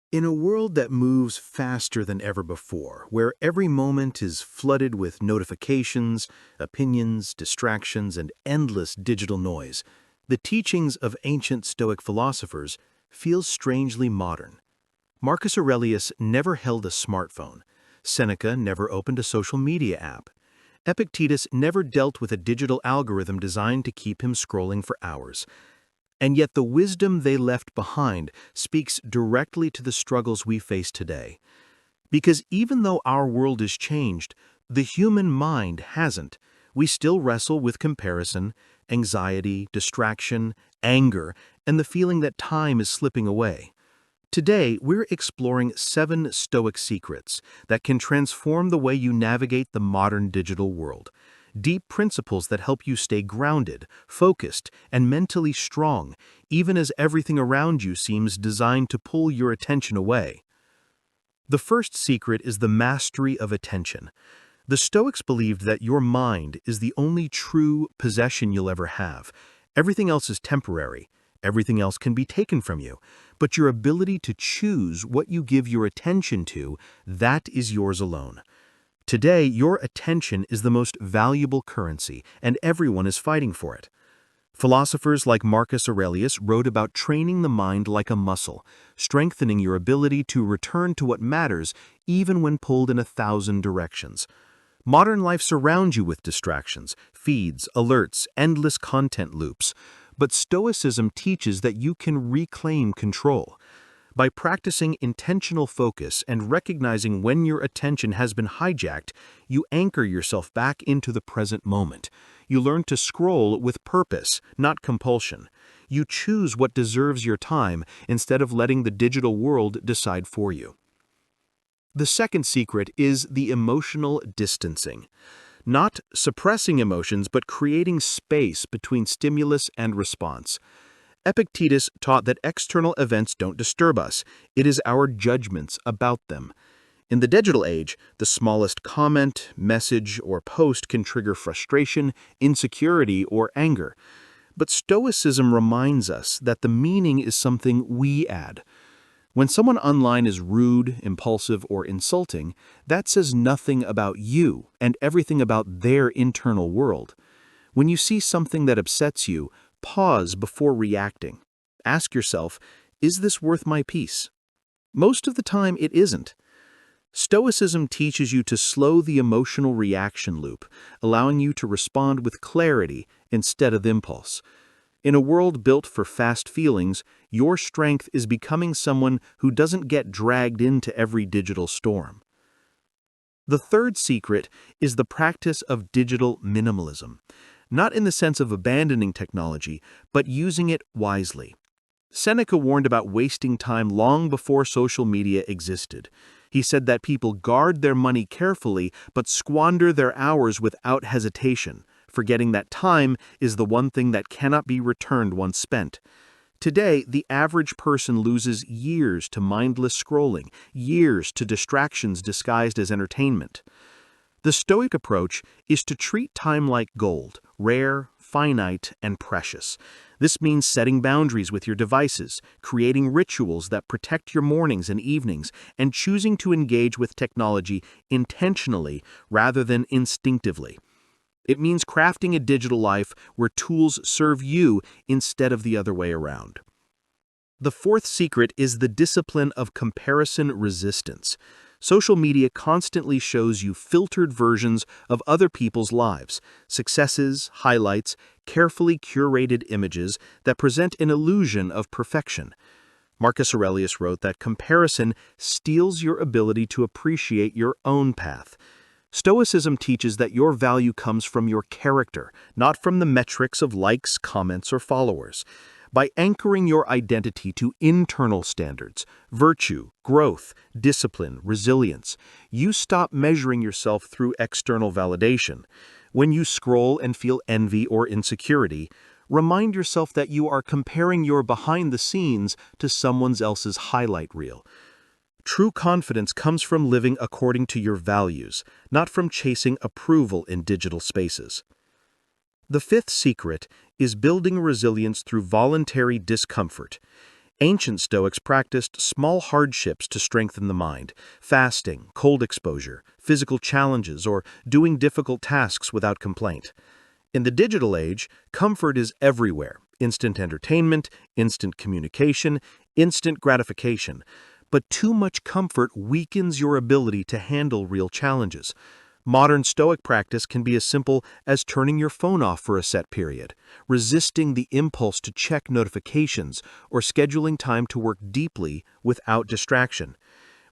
In a world that moves faster than ever before, where every moment is flooded with notifications, opinions, distractions, and endless digital noise, the teachings of ancient Stoic philosophers feel strangely modern. Marcus Aurelius never held a smartphone. Seneca never opened a social media app. Epictetus never dealt with a digital algorithm designed to keep him scrolling for hours. And yet the wisdom they left behind speaks directly to the struggles we face today. Because even though our world has changed, the human mind hasn't. We still wrestle with comparison, anxiety, distraction, anger, and the feeling that time is slipping away. Today, we're exploring 7 Stoic secrets that can transform the way you navigate the modern digital world. Deep principles that help you stay grounded, focused, and mentally strong, even as everything around you seems designed to pull your attention away. The first secret is the mastery of attention. The Stoics believed that your mind is the only true possession you'll ever have. Everything else is temporary. Everything else can be taken from you. But your ability to choose what you give your attention to, that is yours alone. Today, your attention is the most valuable currency, and everyone is fighting for it. Philosophers like Marcus Aurelius wrote about training the mind like a muscle, strengthening your ability to return to what matters even when pulled in 1,000 directions. Modern life surrounds you with distractions, feeds, alerts, endless content loops. But Stoicism teaches that you can reclaim control. By practicing intentional focus and recognizing when your attention has been hijacked, you anchor yourself back into the present moment. You learn to scroll with purpose, not compulsion. You choose what deserves your time instead of letting the digital world decide for you. The second secret is the emotional distancing. Not suppressing emotions, but creating space between stimulus and response. Epictetus taught that external events don't disturb us. It is our judgments about them. In the digital age, the smallest comment, message, or post can trigger frustration, insecurity, or anger. But Stoicism reminds us that the meaning is something we add. When someone online is rude, impulsive, or insulting, that says nothing about you and everything about their internal world. When you see something that upsets you, pause before reacting. Ask yourself, is this worth my peace? Most of the time, it isn't. Stoicism teaches you to slow the emotional reaction loop, allowing you to respond with clarity instead of impulse. In a world built for fast feelings, your strength is becoming someone who doesn't get dragged into every digital storm. The third secret is the practice of digital minimalism. Not in the sense of abandoning technology, but using it wisely. Seneca warned about wasting time long before social media existed. He said that people guard their money carefully but squander their hours without hesitation, forgetting that time is the one thing that cannot be returned once spent. Today, the average person loses years to mindless scrolling, years to distractions disguised as entertainment. The Stoic approach is to treat time like gold, rare, finite, and precious. This means setting boundaries with your devices, creating rituals that protect your mornings and evenings, and choosing to engage with technology intentionally rather than instinctively. It means crafting a digital life where tools serve you instead of the other way around. The fourth secret is the discipline of comparison resistance. Social media constantly shows you filtered versions of other people's lives, successes, highlights, carefully curated images that present an illusion of perfection. Marcus Aurelius wrote that comparison steals your ability to appreciate your own path. Stoicism teaches that your value comes from your character, not from the metrics of likes, comments, or followers. By anchoring your identity to internal standards, virtue, growth, discipline, resilience, you stop measuring yourself through external validation. When you scroll and feel envy or insecurity, remind yourself that you are comparing your behind the scenes to someone else's highlight reel. True confidence comes from living according to your values, not from chasing approval in digital spaces. The fifth secret is building resilience through voluntary discomfort. Ancient Stoics practiced small hardships to strengthen the mind: fasting, cold exposure, physical challenges, or doing difficult tasks without complaint. In the digital age, comfort is everywhere: instant entertainment, instant communication, instant gratification. But too much comfort weakens your ability to handle real challenges. Modern Stoic practice can be as simple as turning your phone off for a set period, resisting the impulse to check notifications, or scheduling time to work deeply without distraction.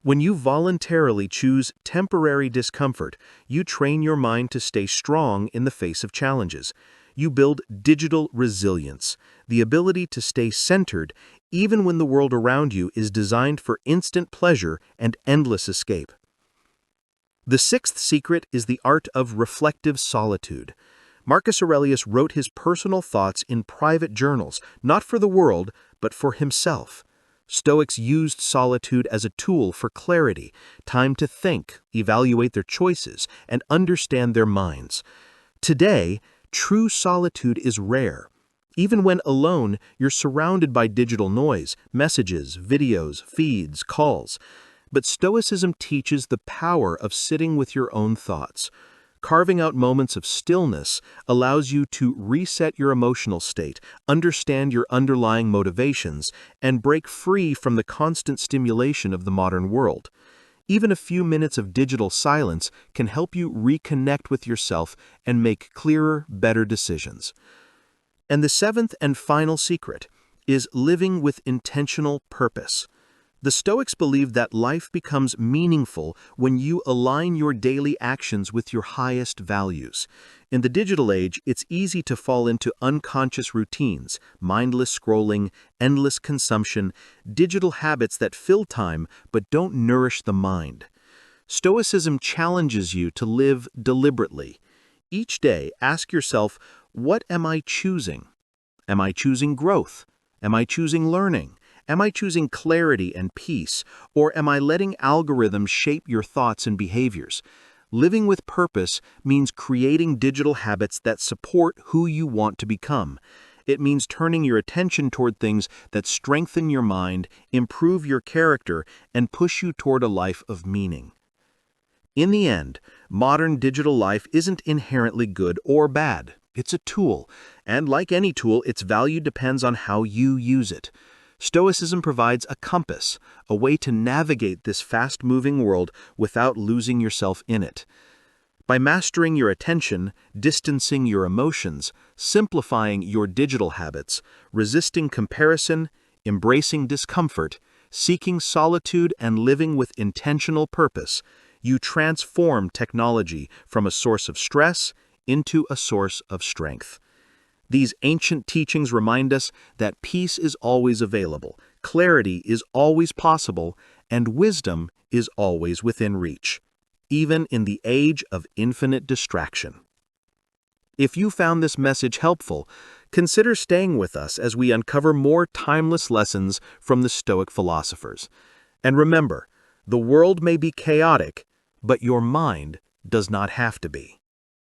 When you voluntarily choose temporary discomfort, you train your mind to stay strong in the face of challenges. You build digital resilience, the ability to stay centered even when the world around you is designed for instant pleasure and endless escape. The sixth secret is the art of reflective solitude. Marcus Aurelius wrote his personal thoughts in private journals, not for the world, but for himself. Stoics used solitude as a tool for clarity, time to think, evaluate their choices, and understand their minds. Today, true solitude is rare. Even when alone, you're surrounded by digital noise, messages, videos, feeds, calls. But Stoicism teaches the power of sitting with your own thoughts. Carving out moments of stillness allows you to reset your emotional state, understand your underlying motivations, and break free from the constant stimulation of the modern world. Even a few minutes of digital silence can help you reconnect with yourself and make clearer, better decisions. And the seventh and final secret is living with intentional purpose. The Stoics believe that life becomes meaningful when you align your daily actions with your highest values. In the digital age, it's easy to fall into unconscious routines: mindless scrolling, endless consumption, digital habits that fill time but don't nourish the mind. Stoicism challenges you to live deliberately. Each day, ask yourself, what am I choosing? Am I choosing growth? Am I choosing learning? Am I choosing clarity and peace, or am I letting algorithms shape your thoughts and behaviors? Living with purpose means creating digital habits that support who you want to become. It means turning your attention toward things that strengthen your mind, improve your character, and push you toward a life of meaning. In the end, modern digital life isn't inherently good or bad. It's a tool, and like any tool, its value depends on how you use it. Stoicism provides a compass, a way to navigate this fast-moving world without losing yourself in it. By mastering your attention, distancing your emotions, simplifying your digital habits, resisting comparison, embracing discomfort, seeking solitude, and living with intentional purpose, you transform technology from a source of stress into a source of strength. These ancient teachings remind us that peace is always available, clarity is always possible, and wisdom is always within reach, even in the age of infinite distraction. If you found this message helpful, consider staying with us as we uncover more timeless lessons from the Stoic philosophers. And remember, the world may be chaotic, but your mind does not have to be.